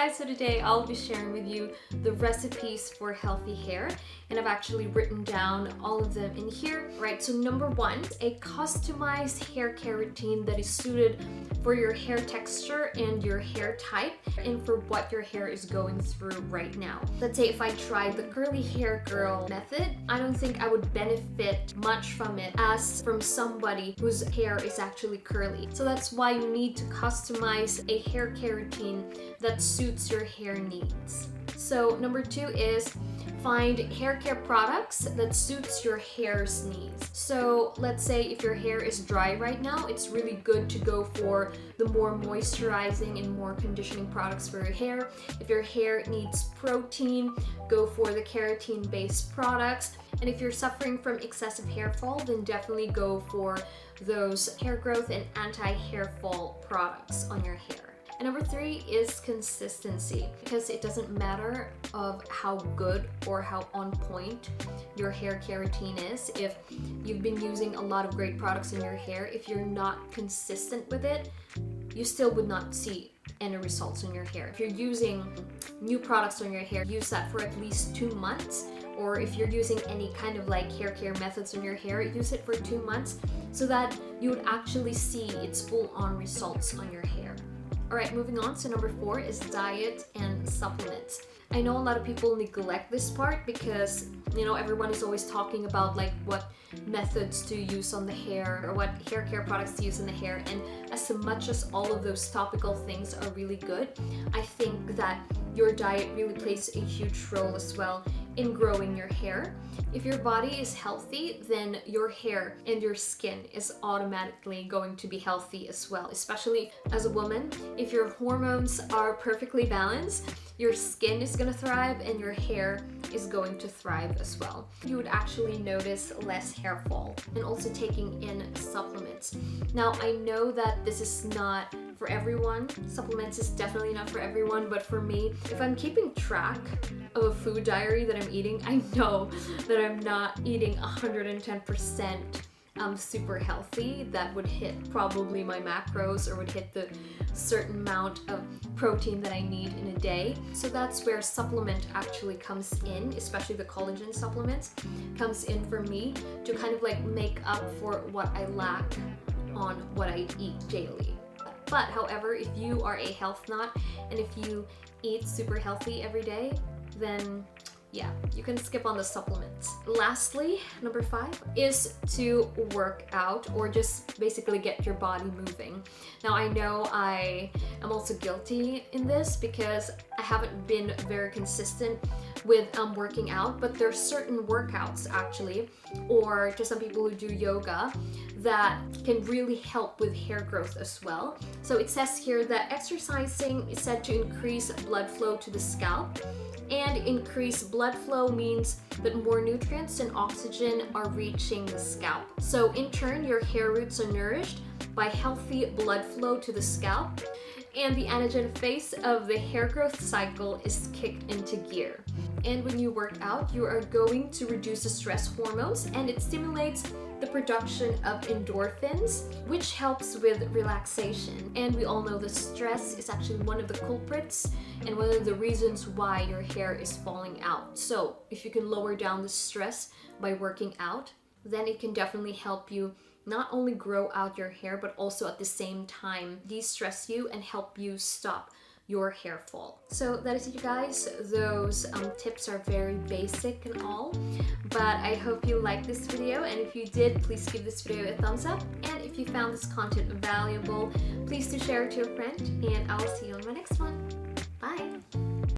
guys, so today I'll be sharing with you the recipes for healthy hair, and I've actually written down all of them in here, right? So number one, a customized hair care routine that is suited for your hair texture and your hair type and for what your hair is going through right now. Let's say if I tried the curly hair girl method, I don't think I would benefit much from it as from somebody whose hair is actually curly. So that's why you need to customize a hair care routine that suits your hair needs. So number two is find hair care products that suits your hair's needs. So let's say if your hair is dry right now, it's really good to go for the more moisturizing and more conditioning products for your hair. If your hair needs protein, go for the keratin based products. And if you're suffering from excessive hair fall, then definitely go for those hair growth and anti-hair fall products on your hair. And number three is consistency, because it doesn't matter of how good or how on point your hair care routine is. If you've been using a lot of great products in your hair, if you're not consistent with it, you still would not see any results on your hair. If you're using new products on your hair, use that for at least 2 months. Or if you're using any kind of like hair care methods on your hair, use it for 2 months so that you would actually see its full-on results on your hair. Alright, moving on. So number four is diet and supplements. I know a lot of people neglect this part because, everyone is always talking about like what methods to use on the hair or what hair care products to use in the hair. And as much as all of those topical things are really good, I think that your diet really plays a huge role as well in growing your hair. If your body is healthy, then your hair and your skin is automatically going to be healthy as well. Especially as a woman, if your hormones are perfectly balanced, your skin is going to thrive and your hair is going to thrive as well. You would actually notice less hair fall. And also taking in supplements. Now, I know that this is not for everyone. Supplements is definitely not for everyone, but for me, if I'm keeping track of a food diary that I'm eating, I know that I'm not eating 110% super healthy. That would hit probably my macros or would hit the certain amount of protein that I need in a day. So that's where supplement actually comes in, especially the collagen supplements comes in for me to kind of like make up for what I lack on what I eat daily. But however, if you are a health nut and if you eat super healthy every day, then yeah, you can skip on the supplements. Lastly, number five is to work out or just basically get your body moving. Now, I know I am also guilty in this because I haven't been very consistent with working out, but there's certain workouts actually, or to some people who do yoga, that can really help with hair growth as well. So it says here that exercising is said to increase blood flow to the scalp. And increased blood flow means that more nutrients and oxygen are reaching the scalp. So in turn, your hair roots are nourished by healthy blood flow to the scalp, and the anagen phase of the hair growth cycle is kicked into gear. And when you work out, you are going to reduce the stress hormones, and it stimulates the production of endorphins, which helps with relaxation. And we all know that stress is actually one of the culprits and one of the reasons why your hair is falling out. So if you can lower down the stress by working out, then it can definitely help you not only grow out your hair, but also at the same time de-stress you and help you stop your hair fall. So that is it, you guys. Those tips are very basic and all, but I hope you liked this video, and if you did, please give this video a thumbs up, and if you found this content valuable, please do share it to a friend, and I will see you on my next one. Bye!